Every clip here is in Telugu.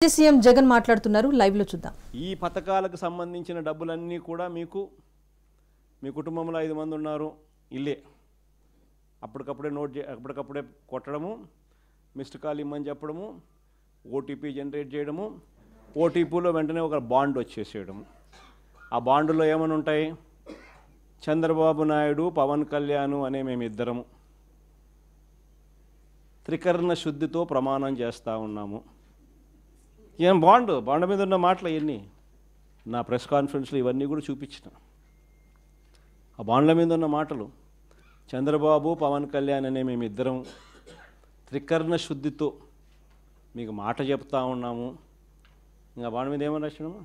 సీఎం జగన్ మాట్లాడుతున్నారు, లైవ్ లో చూద్దాం. ఈ పథకాలకు సంబంధించిన డబ్బులన్నీ కూడా మీకు మీ కుటుంబంలో 5 మంది ఉన్నారు, ఇల్లే అప్పటికప్పుడే కొట్టడము, మిస్డ్ కాల్ ఇమ్మని చెప్పడము, ఓటీపీ జనరేట్ చేయడము, ఓటీపీలో వెంటనే ఒక బాండ్ వచ్చేసేయడము. ఆ బాండులో ఏమని ఉంటాయి? చంద్రబాబు నాయుడు, పవన్ కళ్యాణ్ అనే మేమిద్దరము త్రికరణ శుద్ధితో ప్రమాణం చేస్తూ ఉన్నాము. ఏం బాండ్ మీద ఉన్న మాటలు ఇవన్నీ నా ప్రెస్ కాన్ఫరెన్స్లో ఇవన్నీ కూడా చూపించిన. ఆ బాండ్ల మీద ఉన్న మాటలు, చంద్రబాబు పవన్ కళ్యాణ్ అనే మేమిద్దరం త్రికరణ శుద్ధితో మీకు మాట చెప్తా ఉన్నాము. ఇంకా బాండ్ మీద ఏమని రాసినాము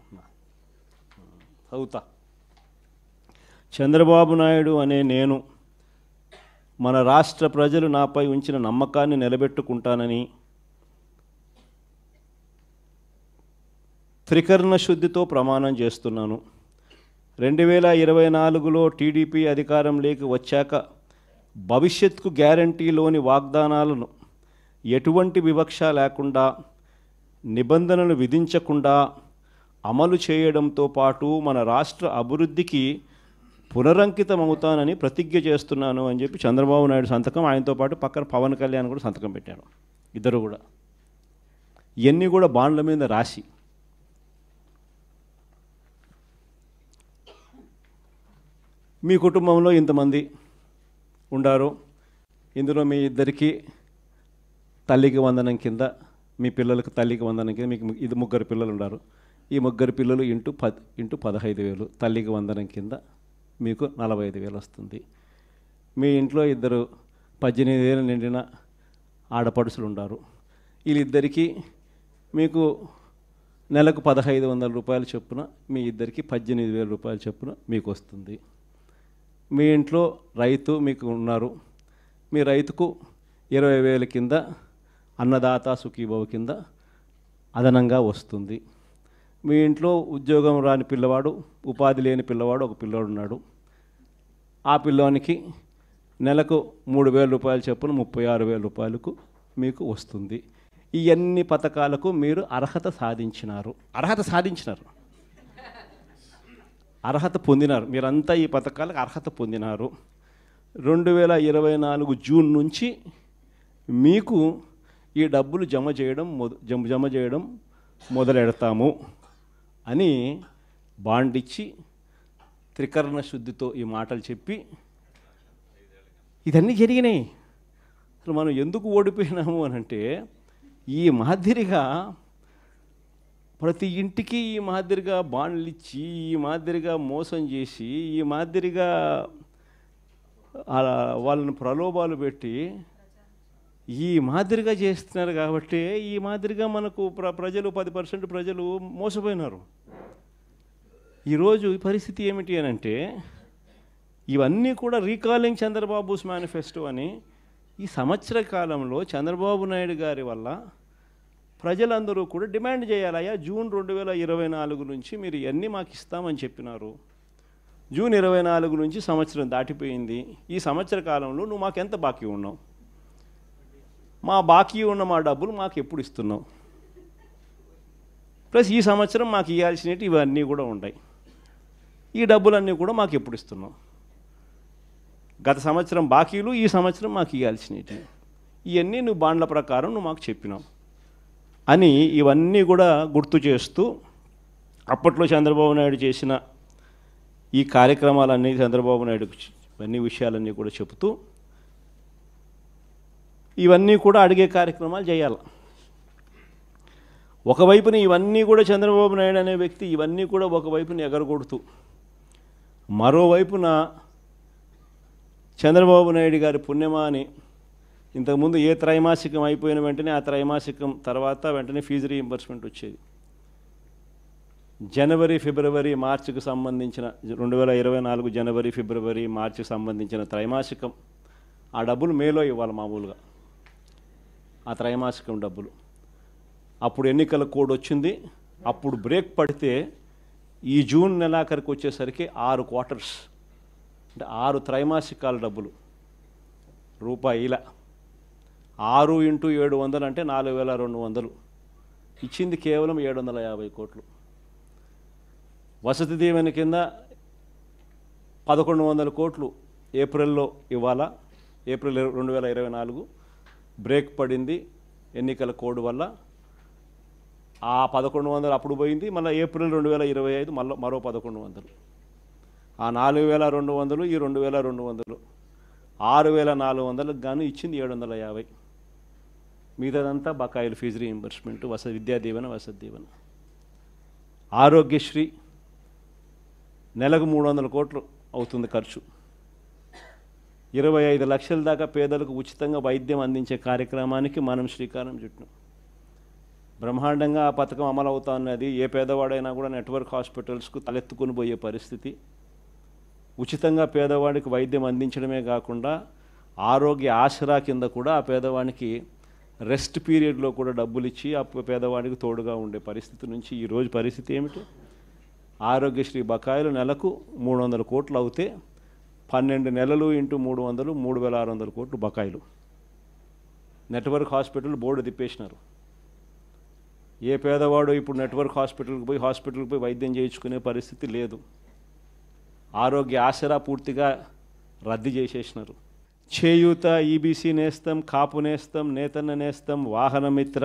చదువుతా. చంద్రబాబు నాయుడు అనే నేను మన రాష్ట్ర ప్రజలు నాపై ఉంచిన నమ్మకాన్ని నిలబెట్టుకుంటానని త్రికరణ శుద్ధితో ప్రమాణం చేస్తున్నాను. 2024లో టీడీపీ అధికారంలోకి వచ్చాక భవిష్యత్తుకు గ్యారంటీలోని వాగ్దానాలను ఎటువంటి వివక్ష లేకుండా, నిబంధనలు విధించకుండా అమలు చేయడంతో పాటు మన రాష్ట్ర అభివృద్ధికి పునరంకితమవుతానని ప్రతిజ్ఞ చేస్తున్నాను అని చెప్పి చంద్రబాబు నాయుడు సంతకం, ఆయనతో పాటు పక్కన పవన్ కళ్యాణ్ కూడా సంతకం పెట్టారు. ఇద్దరు కూడా ఇవన్నీ కూడా బాండ్ల మీద రాసి మీ కుటుంబంలో ఇంతమంది ఉండారు, ఇందులో మీ ఇద్దరికి తల్లికి వందనం కింద, మీ పిల్లలకు తల్లికి వందనం కింద మీకు ఇది 3 పిల్లలు ఉన్నారు. ఈ 3 పిల్లలు ఇంటూ 15,000 తల్లికి వందనం కింద మీకు 45,000 వస్తుంది. మీ ఇంట్లో 2 18 నిండిన ఆడపడుచులు ఉన్నారు. వీళ్ళిద్దరికీ మీకు నెలకు 1,500 రూపాయలు చొప్పున, మీ ఇద్దరికి 18,000 రూపాయల చొప్పున మీకు వస్తుంది. మీ ఇంట్లో రైతు మీకు ఉన్నారు, మీ రైతుకు 20,000 కింద అన్నదాత సుఖీభవ కింద అదనంగా వస్తుంది. మీ ఇంట్లో ఉద్యోగం రాని పిల్లవాడు, ఉపాధి లేని పిల్లవాడు ఒక పిల్లవాడు ఉన్నాడు. ఆ పిల్లోనికి నెలకు 3,000 రూపాయల చొప్పున 36,000 రూపాయలకు మీకు వస్తుంది. ఈ అన్ని పథకాలకు మీరు అర్హత సాధించినారు, అర్హత పొందినారు. మీరంతా ఈ పథకాలకు అర్హత పొందినారు. 2024 జూన్ నుంచి మీకు ఈ డబ్బులు జమ చేయడం మొదలెడతాము అని బాండ్ ఇచ్చి త్రికరణ శుద్ధితో ఈ మాటలు చెప్పి ఇదన్నీ జరిగినాయి. అసలు మనం ఎందుకు ఓడిపోయినాము అని అంటే, ఈ మాదిరిగా ప్రతి ఇంటికి ఈ మాదిరిగా బాండ్లు ఇచ్చి, ఈ మాదిరిగా మోసం చేసి, ఈ మాదిరిగా వాళ్ళని ప్రలోభాలు పెట్టి ఈ మాదిరిగా చేస్తున్నారు. కాబట్టి ఈ మాదిరిగా మనకు ప్రజలు 10% ప్రజలు మోసపోయినారు. ఈరోజు ఈ పరిస్థితి ఏమిటి అని అంటే, ఇవన్నీ కూడా రీకాలింగ్ చంద్రబాబుస్ మేనిఫెస్టో అని ఈ సంవత్సర కాలంలో చంద్రబాబు నాయుడు గారి వల్ల ప్రజలందరూ కూడా డిమాండ్ చేయాలయ్యా, జూన్ 2024 నుంచి మీరు ఇవన్నీ మాకు ఇస్తామని చెప్పినారు. జూన్ 24 నుంచి సంవత్సరం దాటిపోయింది. ఈ సంవత్సర కాలంలో నువ్వు మాకు ఎంత బాకీ ఉన్నావు? మా బాకీ ఉన్న మా డబ్బులు మాకు ఎప్పుడు ఇస్తున్నావు? ప్లస్ ఈ సంవత్సరం మాకు ఇవ్వాల్సినవి ఇవన్నీ కూడా ఉన్నాయి. ఈ డబ్బులన్నీ కూడా మాకు ఎప్పుడు ఇస్తున్నావు? గత సంవత్సరం బాకీలు, ఈ సంవత్సరం మాకు ఇవ్వాల్సినవి ఇవన్నీ నువ్వు బాండ్ల ప్రకారం నువ్వు మాకు చెప్పినావు అని ఇవన్నీ కూడా గుర్తు చేస్తూ, అప్పట్లో చంద్రబాబు నాయుడు చేసిన ఈ కార్యక్రమాలన్నీ చంద్రబాబు నాయుడుకు ఇవన్నీ విషయాలన్నీ కూడా చెబుతూ ఇవన్నీ కూడా అడిగే కార్యక్రమాలు చేయాలి. ఒకవైపున ఇవన్నీ కూడా చంద్రబాబు నాయుడు అనే వ్యక్తి ఇవన్నీ కూడా ఒకవైపున ఎగరగొడుతూ, మరోవైపున చంద్రబాబు నాయుడు గారి పుణ్యమా అని ఇంతకుముందు ఏ త్రైమాసికం అయిపోయిన వెంటనే ఆ త్రైమాసికం తర్వాత వెంటనే ఫీజు రీయింబర్స్మెంట్ వచ్చేది. జనవరి ఫిబ్రవరి మార్చికి సంబంధించిన 2024 జనవరి ఫిబ్రవరి మార్చికి సంబంధించిన త్రైమాసికం ఆ డబ్బులు మేలో ఇవ్వాలి మామూలుగా, ఆ త్రైమాసికం డబ్బులు. అప్పుడు ఎన్నికల కోడ్ వచ్చింది. అప్పుడు బ్రేక్ పడితే ఈ జూన్ నెలాఖరికి వచ్చేసరికి 6 క్వార్టర్స్ అంటే 6 త్రైమాసికాల డబ్బులు రూపాయిల 6 × 700 అంటే 4,200. ఇచ్చింది కేవలం 750 కోట్లు. వసతి దీవెన కింద 1100 కోట్లు ఏప్రిల్లో ఇవ్వాలా. ఏప్రిల్ 2024 బ్రేక్ పడింది ఎన్నికల కోడ్ వల్ల. ఆ 1100 అప్పుడు పోయింది. మళ్ళీ ఏప్రిల్ 2025 మరో 1100. ఆ 4200 ఈ 2200 6400కు గాను ఇచ్చింది 750. మిగతాదంతా బకాయిలు, ఫీజు రీయింబర్స్మెంట్, విద్యా దీవెన, వసతి దీవెన. ఆరోగ్యశ్రీ నెలకు 300 కోట్లు అవుతుంది ఖర్చు. 25 లక్షల దాకా పేదలకు ఉచితంగా వైద్యం అందించే కార్యక్రమానికి మనం శ్రీకారం చుట్టాం. బ్రహ్మాండంగా ఆ పథకం అమలు అవుతా ఉన్నది. ఏ పేదవాడైనా కూడా నెట్వర్క్ హాస్పిటల్స్కు తలెత్తుకుని పోయే పరిస్థితి. ఉచితంగా పేదవాడికి వైద్యం అందించడమే కాకుండా ఆరోగ్య ఆసరా కింద కూడా ఆ పేదవాడికి రెస్ట్ పీరియడ్లో కూడా డబ్బులు ఇచ్చి ఆ పేదవాడికి తోడుగా ఉండే పరిస్థితి నుంచి ఈరోజు పరిస్థితి ఏమిటి? ఆరోగ్యశ్రీ బకాయిలు నెలకు 300 కోట్లు అవుతే 12 నెలలు ఇంటూ 300 3600 కోట్లు బకాయిలు. నెట్వర్క్ హాస్పిటల్ బోర్డు తిప్పేసినారు. ఏ పేదవాడు ఇప్పుడు నెట్వర్క్ హాస్పిటల్కి పోయి వైద్యం చేయించుకునే పరిస్థితి లేదు. ఆరోగ్య ఆసరా పూర్తిగా రద్దు చేసేసినారు. చేయూత, ఈబీసీ నేస్తం, కాపు నేస్తం, నేతన్న నేస్తం, వాహనమిత్ర,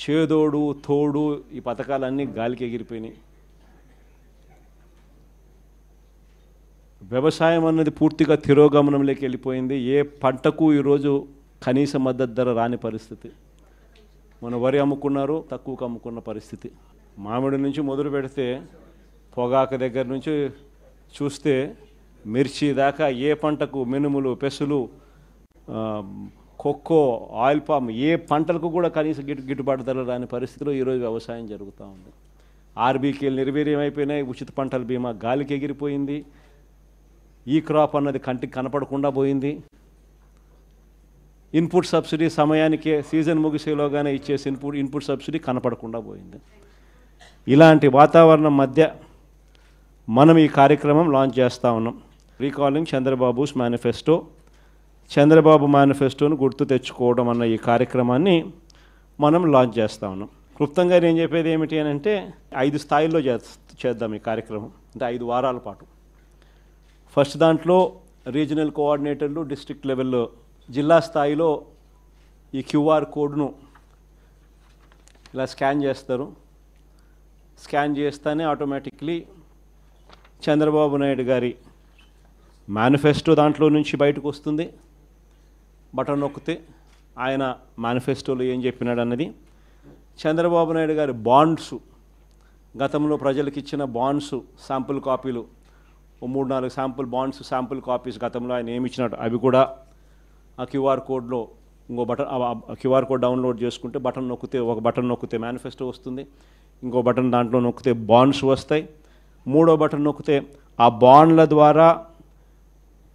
చేదోడు, తోడు, ఈ పథకాలన్నీ గాలికి ఎగిరిపోయినాయి. వ్యవసాయం అన్నది పూర్తిగా తిరోగమనంలోకి వెళ్ళిపోయింది. ఏ పంటకు ఈరోజు కనీస మద్దతు ధర రాని పరిస్థితి. మన వరి అమ్ముకున్నారు, తక్కువకు అమ్ముకున్న పరిస్థితి. మామిడి నుంచి మొదలు పెడితే పొగాకు దగ్గర నుంచి చూస్తే మిర్చి దాకా ఏ పంటకు, మినుములు, పెసులు, కొక్కో, ఆయిల్ పామ్, ఏ పంటలకు కూడా కనీస గిట్టుబాటు ధర రాని పరిస్థితిలో ఈరోజు వ్యవసాయం జరుగుతూ ఉంది. ఆర్బీకేలు నిర్వీర్యం అయిపోయినాయి. ఉచిత పంటల బీమా గాలికి ఎగిరిపోయింది. ఈ క్రాప్ అన్నది కంటికి కనపడకుండా పోయింది. ఇన్పుట్ సబ్సిడీ సమయానికే సీజన్ ముగిసేలోగానే ఇచ్చేసి ఇన్పుట్ సబ్సిడీ కనపడకుండా పోయింది. ఇలాంటి వాతావరణం మధ్య మనం ఈ కార్యక్రమం లాంచ్ చేస్తూ ఉన్నాం. రీకాలింగ్ చంద్రబాబుస్ మేనిఫెస్టో, చంద్రబాబు మేనిఫెస్టోను గుర్తు తెచ్చుకోవడం అన్న ఈ కార్యక్రమాన్ని మనం లాంచ్ చేస్తూ ఉన్నాం. క్లుప్తంగా నేను చెప్పేది ఏమిటి అని అంటే 5 స్థాయిల్లో చేద్దాం ఈ కార్యక్రమం. అంటే 5 వారాల పాటు. ఫస్ట్ దాంట్లో రీజనల్ కోఆర్డినేటర్లు, డిస్ట్రిక్ట్ లెవెల్లో, జిల్లా స్థాయిలో ఈ క్యూఆర్ కోడ్ను ఇలా స్కాన్ చేస్తారు. స్కాన్ చేస్తేనే ఆటోమేటిక్లీ చంద్రబాబు నాయుడు గారి మేనిఫెస్టో దాంట్లో నుంచి బయటకు వస్తుంది. బటన్ నొక్కితే ఆయన మేనిఫెస్టోలో ఏం చెప్పినాడు అన్నది. చంద్రబాబు నాయుడు గారి బాండ్స్, గతంలో ప్రజలకు ఇచ్చిన బాండ్స్ శాంపుల్ కాపీలు, 3-4 శాంపుల్ బాండ్స్, శాంపుల్ కాపీస్ గతంలో ఆయన ఏమి ఇచ్చినాడు అవి కూడా ఆ క్యూఆర్ కోడ్లో ఇంకో బటన్, క్యూఆర్ కోడ్ డౌన్లోడ్ చేసుకుంటే ఒక బటన్ నొక్కితే మేనిఫెస్టో వస్తుంది. ఇంకో బటన్ దాంట్లో నొక్కితే బాండ్స్ వస్తాయి. 3వ బటన్ నొక్కితే ఆ బాండ్ల ద్వారా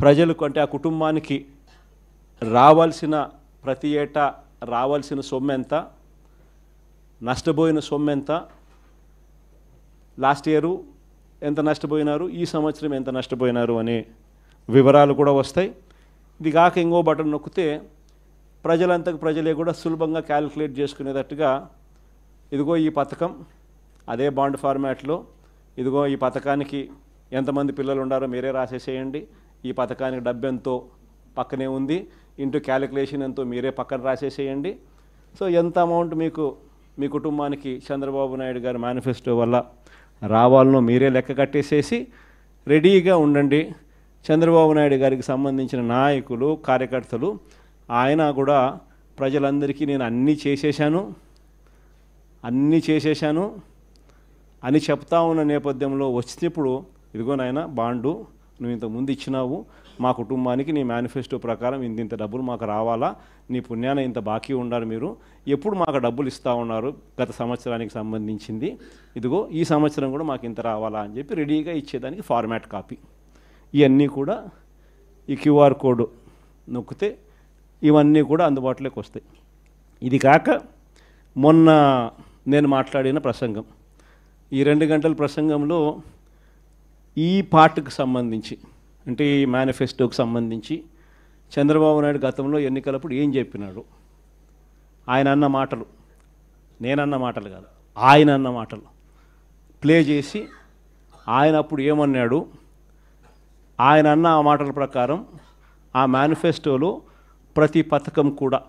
ప్రజలకు, అంటే ఆ కుటుంబానికి రావాల్సిన, ప్రతి ఏటా రావాల్సిన సొమ్ము ఎంత, నష్టపోయిన సొమ్ము ఎంత, లాస్ట్ ఇయరు ఎంత నష్టపోయినారు, ఈ సంవత్సరం ఎంత నష్టపోయినారు అనే వివరాలు కూడా వస్తాయి. ఇది కాక ఇంకో బటన్ నొక్కితే ప్రజలే కూడా సులభంగా క్యాలిక్యులేట్ చేసుకునేటట్టుగా, ఇదిగో ఈ పథకం అదే బాండ్ ఫార్మాట్లో, ఇదిగో ఈ పథకానికి ఎంతమంది పిల్లలు ఉన్నారో మీరే రాసేసేయండి, ఈ పథకానికి డబ్బు ఎంతో పక్కనే ఉంది, ఇంటూ క్యాలిక్యులేషన్ ఎంతో మీరే పక్కన రాసేసేయండి. సో ఎంత అమౌంట్ మీకు మీ కుటుంబానికి చంద్రబాబు నాయుడు గారి మేనిఫెస్టో వల్ల రావాలనో మీరే లెక్క కట్టేసేసి రెడీగా ఉండండి. చంద్రబాబు నాయుడు గారికి సంబంధించిన నాయకులు, కార్యకర్తలు, ఆయన కూడా ప్రజలందరికీ నేను అన్నీ చేసేశాను అని చెప్తా ఉన్న నేపథ్యంలో వచ్చినప్పుడు, ఇదిగో నాయన బాండు నువ్వు ఇంత ముందు ఇచ్చినావు, మా కుటుంబానికి నీ మేనిఫెస్టో ప్రకారం ఇంత డబ్బులు మాకు రావాలా, నీ పుణ్యాన ఇంత బాకీ ఉన్నారు, మీరు ఎప్పుడు మాకు డబ్బులు ఇస్తూ ఉన్నారు గత సంవత్సరానికి సంబంధించింది, ఇదిగో ఈ సంవత్సరం కూడా మాకు ఇంత రావాలా అని చెప్పి రెడీగా ఇచ్చేదానికి ఫార్మాట్ కాపీ. ఇవన్నీ కూడా ఈ క్యూఆర్ కోడ్ నొక్కితే ఇవన్నీ కూడా అందుబాటులోకి వస్తాయి. ఇది కాక మొన్న నేను మాట్లాడిన ప్రసంగం, ఈ 2 గంటల ప్రసంగంలో ఈ పార్ట్కి సంబంధించి, అంటే ఈ మేనిఫెస్టోకి సంబంధించి చంద్రబాబు నాయుడు గతంలో ఎన్నికలప్పుడు ఏం చెప్పినాడు, ఆయన అన్న మాటలు, నేనన్న మాటలు కాదు, ఆయన అన్న మాటలు ప్లే చేసి ఆయన అప్పుడు ఏమన్నాడు, ఆయన అన్న ఆ మాటల ప్రకారం ఆ మేనిఫెస్టోలో ప్రతి పథకం కూడా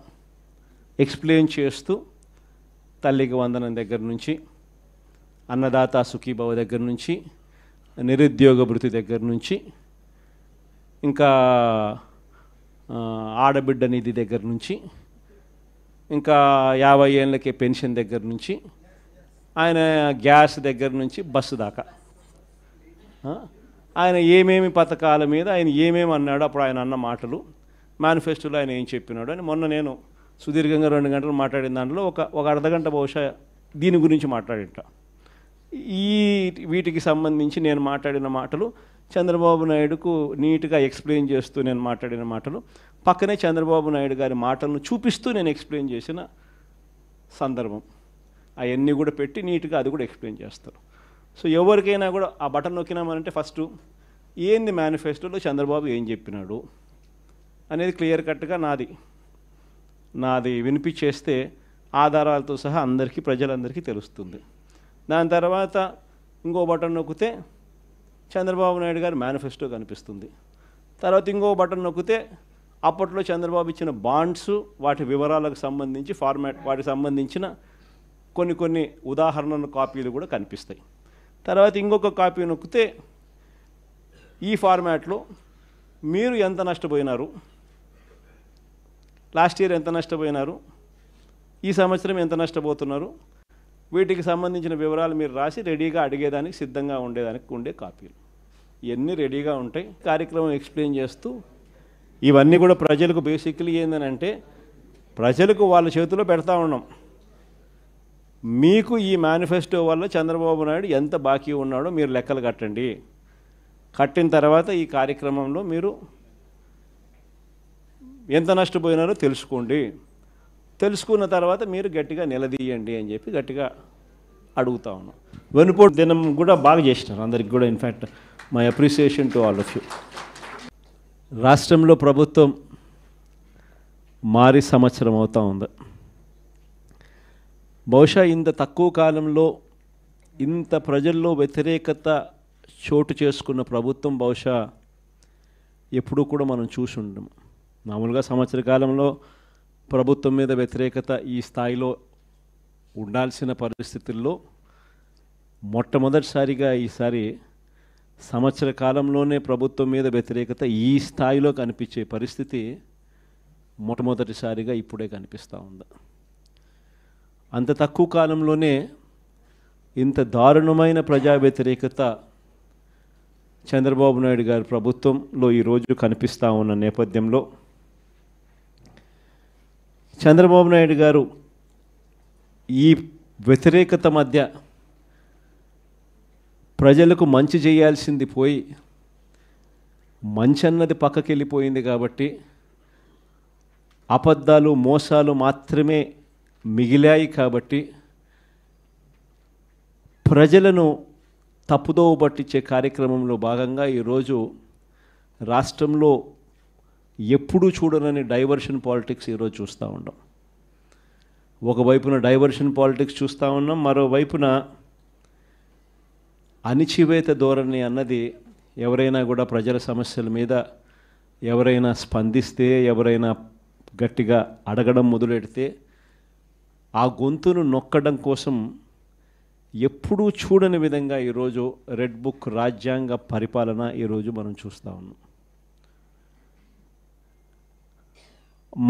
ఎక్స్ప్లెయిన్ చేస్తూ తల్లికి వందనం దగ్గర నుంచి, అన్నదాత సుఖీభవ దగ్గర నుంచి, నిరుద్యోగ భృతి దగ్గర నుంచి, ఇంకా ఆడబిడ్డ నిధి దగ్గర నుంచి, ఇంకా 50 ఏళ్ళకే పెన్షన్ దగ్గర నుంచి, ఆయన గ్యాస్ దగ్గర నుంచి బస్సు దాకా ఆయన ఏమేమి పథకాల మీద ఆయన ఏమేమి అన్నాడు, అప్పుడు ఆయన అన్న మాటలు, మేనిఫెస్టోలో ఆయన ఏం చెప్పినాడు అని మొన్న నేను సుదీర్ఘంగా 2 గంటలు మాట్లాడిన దాంట్లో ఒక అర్ధగంట బహుశా దీని గురించి మాట్లాడింట. వీటికి సంబంధించి నేను మాట్లాడిన మాటలు చంద్రబాబు నాయుడుకు నీట్గా ఎక్స్ప్లెయిన్ చేస్తూ నేను మాట్లాడిన మాటలు, పక్కనే చంద్రబాబు నాయుడు గారి మాటలను చూపిస్తూ నేను ఎక్స్ప్లెయిన్ చేసిన సందర్భం, అవన్నీ కూడా పెట్టి నీట్గా అది కూడా ఎక్స్ప్లెయిన్ చేస్తారు. సో ఎవరికైనా కూడా ఆ బటన్ నొక్కినామనంటే ఫస్ట్ ఏంది మేనిఫెస్టోలో చంద్రబాబు ఏం చెప్పినాడు అనేది క్లియర్ కట్గా నాది వినిపించేస్తే ఆధారాలతో సహా అందరికీ, ప్రజలందరికీ తెలుస్తుంది. దాని తర్వాత ఇంకో బటన్ నొక్కితే చంద్రబాబు నాయుడు గారి మేనిఫెస్టో కనిపిస్తుంది. తర్వాత ఇంకో బటన్ నొక్కితే అప్పట్లో చంద్రబాబు ఇచ్చిన బాండ్స్, వాటి వివరాలకు సంబంధించి ఫార్మాట్, వాటికి సంబంధించిన కొన్ని ఉదాహరణల కాపీలు కూడా కనిపిస్తాయి. తర్వాత ఇంకొక కాపీ నొక్కితే ఈ ఫార్మాట్లో మీరు ఎంత నష్టపోయినారు, లాస్ట్ ఇయర్ ఎంత నష్టపోయినారు, ఈ సంవత్సరం ఎంత నష్టపోతున్నారు, వీటికి సంబంధించిన వివరాలు మీరు రాసి రెడీగా అడిగేదానికి సిద్ధంగా ఉండేదానికి ఉండే కాపీలు ఇవన్నీ రెడీగా ఉంటాయి. కార్యక్రమం ఎక్స్ప్లెయిన్ చేస్తూ ఇవన్నీ కూడా ప్రజలకు బేసిక్లీ ఏంటంటే ప్రజలకు వాళ్ళ చేతిలో పెడతా ఉన్నాం. మీకు ఈ మేనిఫెస్టో వల్ల చంద్రబాబు నాయుడు ఎంత బాకీ ఉన్నాడో మీరు లెక్కలు కట్టండి. కట్టిన తర్వాత ఈ కార్యక్రమంలో మీరు ఎంత నష్టపోయినారో తెలుసుకోండి. తెలుసుకున్న తర్వాత మీరు గట్టిగా నిలదీయండి అని చెప్పి గట్టిగా అడుగుతా ఉన్నాం. వెనుపోటు దినం కూడా బాగా చేసినారు అందరికి కూడా. In fact my appreciation to all of you. రాష్ట్రంలో ప్రభుత్వం మారి సంవత్సరం అవుతూ ఉంది. బహుశా ఇంత తక్కువ కాలంలో ఇంత ప్రజల్లో వ్యతిరేకత చోటు చేసుకున్న ప్రభుత్వం బహుశా ఎప్పుడూ కూడా మనం చూసి ఉండము. మామూలుగా సంవత్సర కాలంలో ప్రభుత్వం మీద వ్యతిరేకత ఈ స్థాయిలో ఉండాల్సిన పరిస్థితుల్లో మొట్టమొదటిసారిగా ఈసారి సంవత్సర కాలంలోనే ప్రభుత్వం మీద వ్యతిరేకత ఈ స్థాయిలో కనిపించే పరిస్థితి మొట్టమొదటిసారిగా ఇప్పుడే కనిపిస్తూ ఉంది. అంత తక్కువ కాలంలోనే ఇంత దారుణమైన ప్రజా వ్యతిరేకత చంద్రబాబు నాయుడు గారి ప్రభుత్వంలో ఈరోజు కనిపిస్తూ ఉన్న నేపథ్యంలో చంద్రబాబు నాయుడు గారు ఈ వ్యతిరేకత మధ్య ప్రజలకు మంచి చేయాల్సింది పోయి మంచి అన్నది పక్కకి వెళ్ళిపోయింది కాబట్టి అబద్ధాలు మోసాలు మాత్రమే మిగిలాయి కాబట్టి ప్రజలను తప్పుదోవ పట్టించే కార్యక్రమంలో భాగంగా ఈరోజు రాష్ట్రంలో ఎప్పుడూ చూడనని డైవర్షన్ పాలిటిక్స్ ఈరోజు చూస్తూ ఉన్నాం. ఒకవైపున డైవర్షన్ పాలిటిక్స్ చూస్తూ ఉన్నాం, మరోవైపున అణిచివేత ధోరణి అన్నది ఎవరైనా కూడా ప్రజల సమస్యల మీద ఎవరైనా స్పందిస్తే, ఎవరైనా గట్టిగా అడగడం మొదలెడితే ఆ గొంతును నొక్కడం కోసం ఎప్పుడూ చూడని విధంగా ఈరోజు రెడ్ బుక్ రాజ్యాంగ పరిపాలన ఈరోజు మనం చూస్తూ ఉన్నాం.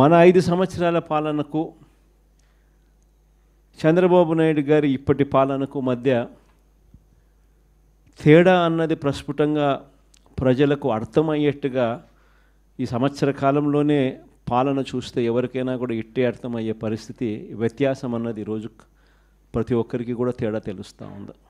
మన 5 సంవత్సరాల పాలనకు చంద్రబాబు నాయుడు గారి ఇప్పటి పాలనకు మధ్య తేడా అన్నది ప్రస్ఫుటంగా ప్రజలకు అర్థమయ్యేట్టుగా ఈ సంవత్సర కాలంలోనే పాలన చూస్తే ఎవరికైనా కూడా ఇట్టే అర్థమయ్యే పరిస్థితి, వ్యత్యాసం అన్నది ఈరోజు ప్రతి ఒక్కరికి కూడా తేడా తెలుస్తూ ఉంది.